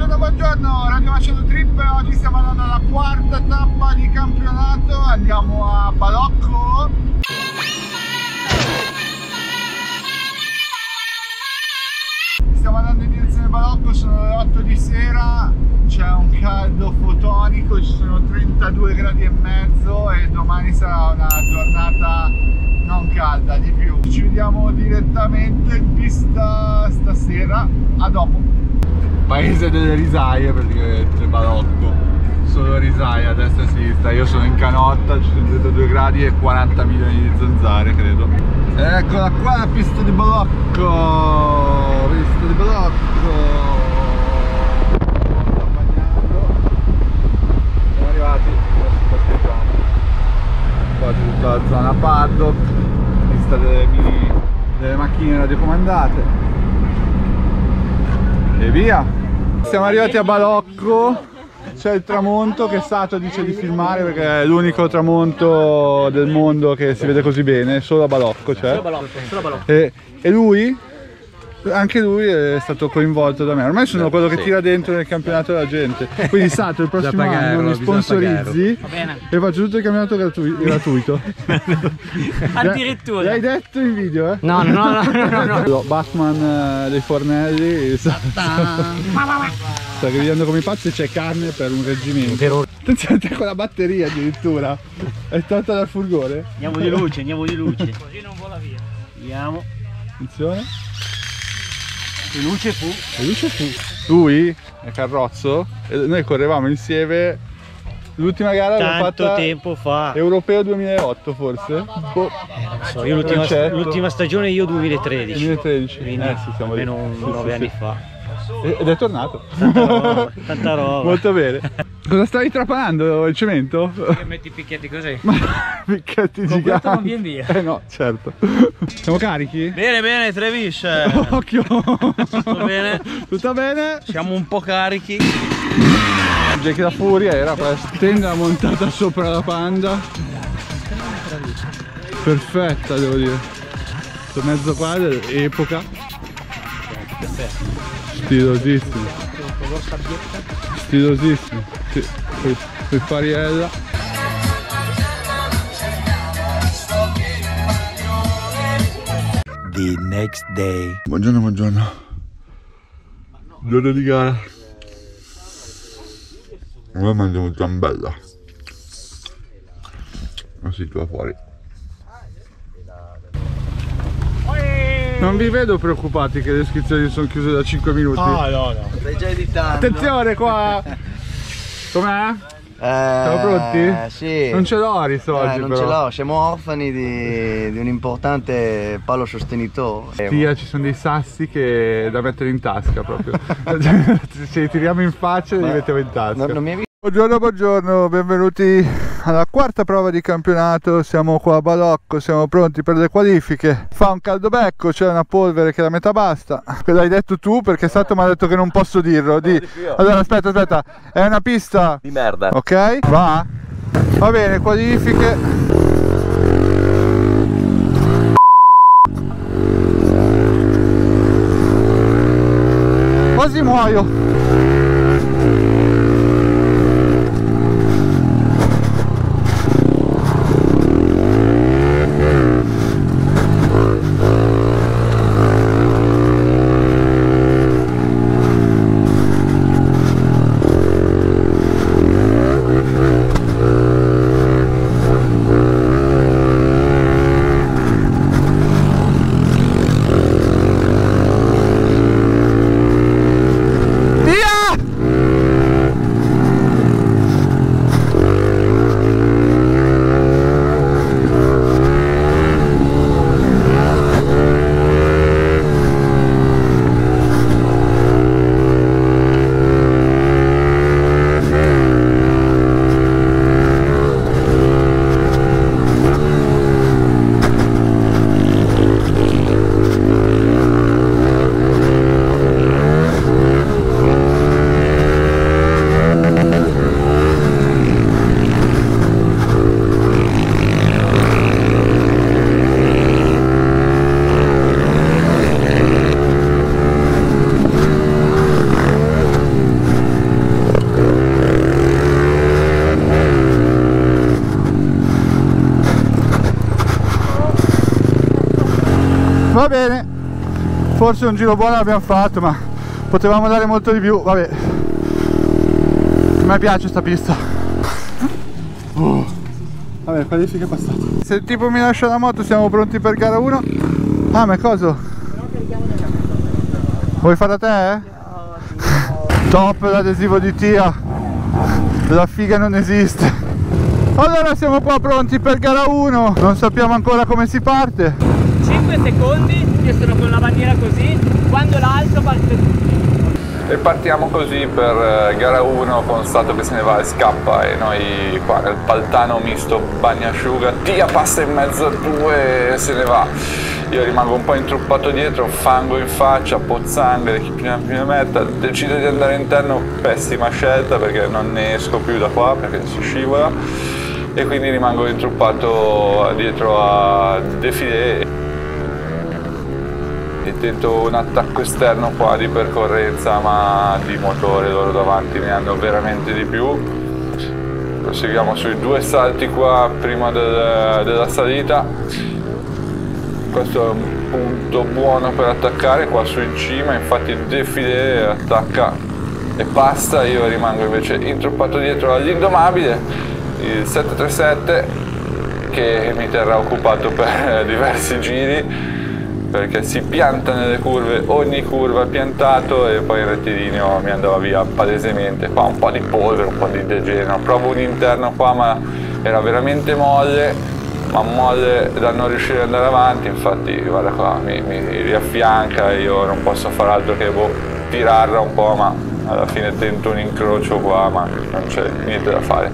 Buongiorno, Radio Macedo Trip. Oggi stiamo andando alla quarta tappa di campionato, andiamo a Balocco. Stiamo andando in direzione Balocco, sono le 8 di sera, c'è un caldo fotonico, ci sono 32 gradi e mezzo e domani sarà una giornata non calda, di più. Ci vediamo direttamente in pista stasera, a dopo. Paese delle risaie praticamente, Balocco, solo risaie a destra e a sinistra. Io sono in canotta, ci sono 32 gradi e 40 milioni di zanzare credo. Eccola qua la pista di Balocco, pista di Balocco. Siamo arrivati, qua c'è tutta la zona paddock, pista delle macchine radiocomandate e via. Siamo arrivati a Balocco, c'è il tramonto che Sato dice di filmare perché è l'unico tramonto del mondo che si vede così bene, solo a Balocco c'è. Solo Balocco. E lui, anche lui è stato coinvolto da me, ormai sono quello che tira dentro nel campionato della gente, quindi Sato il prossimo anno mi sponsorizzi e faccio tutto il campionato gratuito. Addirittura. L'hai detto in video, eh? No. Batman dei fornelli, sta grigliando come i pazzi, c'è carne per un reggimento. Attenzione con la batteria addirittura, è tolta dal furgone. Andiamo di luce. Così non vola via. Andiamo. Attenzione. E luce fu. Lui è Carrozzo e noi correvamo insieme. L'ultima gara l'ho fatta tempo fa. Europeo 2008 forse. Non so, io l'ultima stagione io 2013. 2013. Quindi Sì, siamo almeno lì. 9 anni fa. Ed è tornato. Tanta roba. Molto bene. Cosa stavi trapanando? Il cemento? Che metti i picchietti così? Picchetti Completo non giganti. viene via. No, certo. Siamo carichi? Bene, Trevis. Occhio. Tutto bene? Tutto bene? Siamo un po' carichi. Jackie da furia era questa. Tenda montata sopra la Panda. Perfetta, devo dire. Questo mezzo qua dell'epoca. Stilosissimo. Stilosissimo. Sì, qui Fariella. The next day. Buongiorno. Giorno di gara. Ora mangiamo ciambella. Non si trova fuori. Non vi vedo preoccupati che le iscrizioni sono chiuse da 5 minuti. No. Stai già editando. Attenzione qua! Com'è? Siamo pronti? Sì. Non ce l'ho Aris oggi non però. ce l'ho, siamo orfani di un importante palo sostenitore. Stia, ci sono dei sassi che da mettere in tasca proprio. Se li tiriamo in faccia li mettiamo in tasca. Non mi hai visto? Buongiorno, benvenuti alla quarta prova di campionato. Siamo qua a Balocco, siamo pronti per le qualifiche. Fa un caldo becco, c'è una polvere che la metà basta. L'hai detto tu perché Sato mi ha detto che non posso dirlo. Allora aspetta, è una pista Di merda. ok? Va bene, qualifiche. Quasi muoio. bene, forse un giro buono l'abbiamo fatto, ma potevamo dare molto di più. Vabbè, a me piace sta pista. Vabbè, qualifica passata. Se il tipo mi lascia la moto siamo pronti per gara 1. Ah, ma cosa? Vuoi fare a te? Top l'adesivo di Tia. La figa non esiste. Allora siamo qua pronti per gara 1. Non sappiamo ancora come si parte. 5 secondi, io sono con la bandiera così, quando l'alzo parte tutti. E partiamo così per gara 1 con Stato che se ne va e scappa, e noi qua nel paltano misto bagnasciuga, Tia passa in mezzo a due e se ne va. Io rimango un po' intruppato dietro, fango in faccia, pozzanghere, chi prima metta, decido di andare interno, pessima scelta perché non ne esco più da qua perché si scivola, e quindi rimango intruppato dietro a Defilé e tento un attacco esterno qua di percorrenza, ma di motore loro davanti ne hanno veramente di più. Proseguiamo sui 2 salti qua prima della salita. Questo è un punto buono per attaccare qua su in cima, infatti Defilé attacca e passa, io rimango invece intruppato dietro all'indomabile, il 737, che mi terrà occupato per diversi giri perché si pianta nelle curve, ogni curva è piantato, e poi il rettilineo mi andava via palesemente. Qua un po' di polvere, un po' di degenero, provo un interno qua ma era veramente molle, ma molle da non riuscire ad andare avanti, infatti guarda qua mi riaffianca e io non posso fare altro che tirarla un po', ma alla fine tento un incrocio qua ma non c'è niente da fare.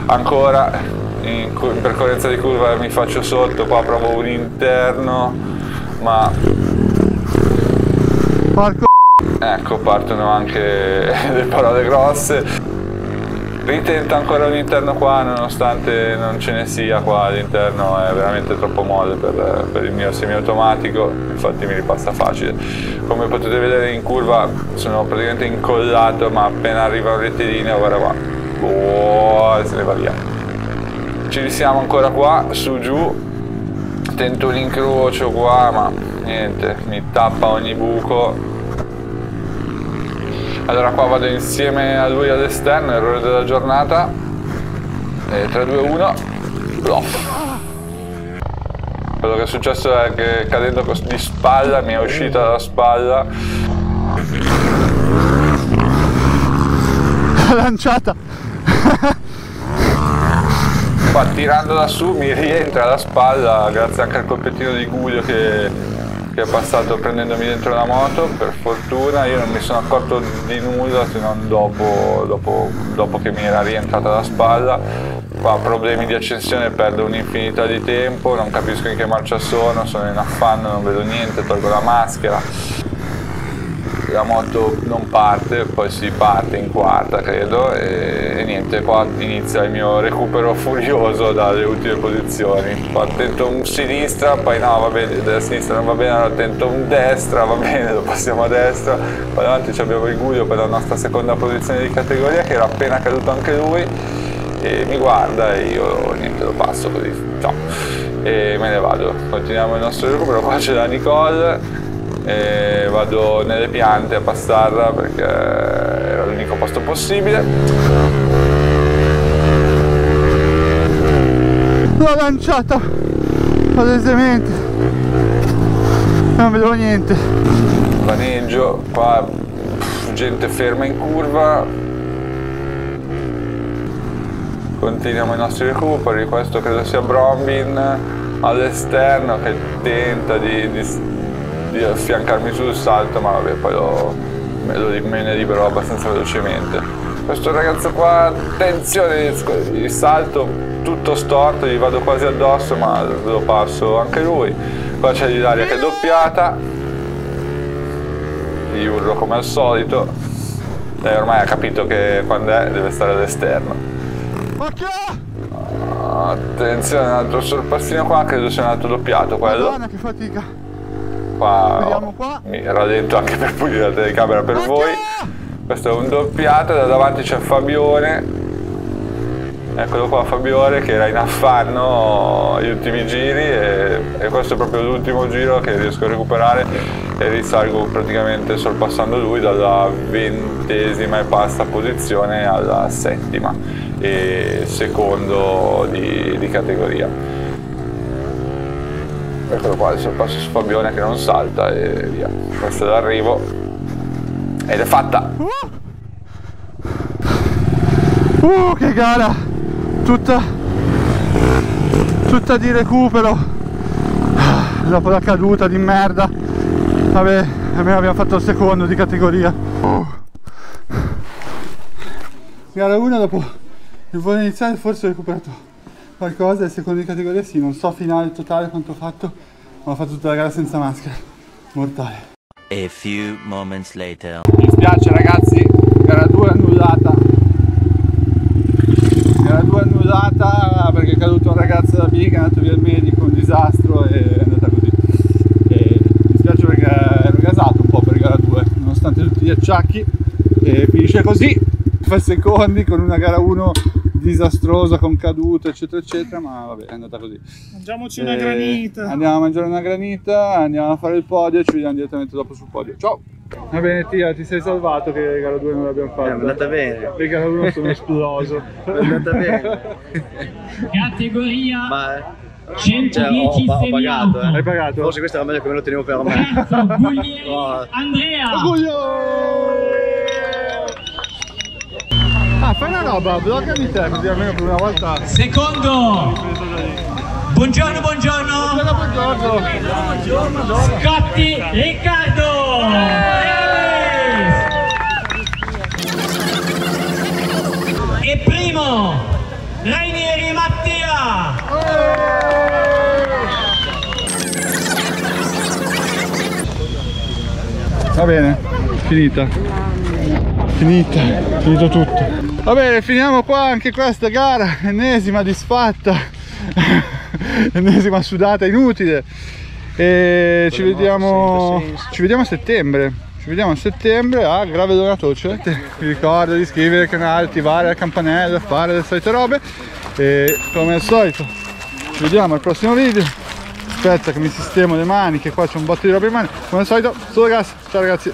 Ancora in percorrenza di curva mi faccio sotto, qua provo un interno ma Porco. ecco, partono anche le parole grosse. Ritento ancora un interno qua nonostante non ce ne sia qua, l'interno è veramente troppo molle per il mio semiautomatico, infatti mi ripassa facile. Come potete vedere in curva sono praticamente incollato, ma appena arriva un rettilineo, guarda qua, se ne va via. Ci risiamo ancora qua, su giù. Tento un incrocio qua ma niente, mi tappa ogni buco. Allora qua vado insieme a lui all'esterno, errore della giornata, e 3, 2, 1, quello che è successo è che cadendo di spalla mi è uscita dalla spalla lanciata. qua, tirando da su mi rientra la spalla grazie anche al colpettino di Guglio che è passato prendendomi dentro la moto. Per fortuna io non mi sono accorto di nulla se non dopo che mi era rientrata la spalla. Qua problemi di accensione, perdo un'infinità di tempo, non capisco in che marcia sono in affanno, non vedo niente, tolgo la maschera, la moto non parte, poi si parte in quarta credo, e niente, qua inizia il mio recupero furioso dalle ultime posizioni. Qua tento un sinistra, poi no va bene, della sinistra non va bene, allora tento un destra, va bene, lo passiamo a destra, poi davanti abbiamo il Guglio per la nostra seconda posizione di categoria, che era appena caduto anche lui, e mi guarda e io niente, lo passo così, ciao, e me ne vado. Continuiamo il nostro recupero. Qua c'è la Nicole e vado nelle piante a passarla perché era l'unico posto possibile. L'ho lanciata palesemente, non vedevo niente. Vaneggio qua, gente ferma in curva. Continuiamo i nostri recuperi. Questo credo sia Brombin all'esterno che tenta di affiancarmi sul salto, ma vabbè, poi me ne libero abbastanza velocemente. Questo ragazzo qua, attenzione, il salto tutto storto, gli vado quasi addosso, ma lo passo anche lui. Qua c'è l'Ilaria che è doppiata, gli urlo come al solito. Lei ormai ha capito che quando deve stare all'esterno. Attenzione, un altro sorpassino qua, credo sia un altro doppiato quello. Madonna, che fatica. Qua mi rallento anche per pulire la telecamera per voi. Questo è un doppiato, da davanti c'è Fabione, Eccolo qua Fabiore che era in affanno gli ultimi giri e questo è proprio l'ultimo giro che riesco a recuperare e risalgo praticamente sorpassando lui dalla 20ª e passa posizione alla 7ª e secondo di categoria. Eccolo qua, il sorpasso su Fabione che non salta e via. Questo è l'arrivo ed è fatta! Che gara! Tutta di recupero dopo la caduta di merda. Vabbè, almeno abbiamo fatto il secondo di categoria. Gara 1 dopo il volo iniziale forse ho recuperato qualcosa, il secondo di categoria sì, non so finale totale quanto ho fatto, ma ho fatto tutta la gara senza maschera. Mortale. A few moments later. Mi spiace ragazzi, gara 2 annullata. Gara 2 annullata perché è caduto un ragazzo da B che è andato via il medico, un disastro e è andata così. E mi spiace perché ero gasato un po' per gara 2, nonostante tutti gli acciacchi, e finisce così, fa secondi con una gara 1 disastrosa con cadute eccetera eccetera, ma vabbè è andata così. Mangiamoci una granita. Andiamo a mangiare una granita, andiamo a fare il podio e ci vediamo direttamente dopo sul podio. Ciao! Va bene Tia, ti sei salvato che gara 2 non l'abbiamo fatta. È andata bene. Per gara 1 sono esploso. È andata bene. Categoria Ma 110 ho pagato, Hai pagato? Forse questo era meglio che me lo tenevo per me. Terzo, Guglieri Oh. Andrea. Ah, fai una roba, bloccami te, così almeno per una volta. Secondo, buongiorno. Scotti Riccardo. E primo, Rainieri Mattia. Va bene, finito tutto. Va bene, finiamo qua anche questa gara, ennesima disfatta, ennesima sudata inutile. E ci vediamo a settembre. Ci vediamo a settembre a Grave Donatoce. Vi ricordo di iscrivervi al canale, attivare la campanella, fare le solite robe. E come al solito ci vediamo al prossimo video. Aspetta che mi sistemo le mani, che qua c'è un botto di roba in mano. Come al solito, solo gas. Ciao ragazzi.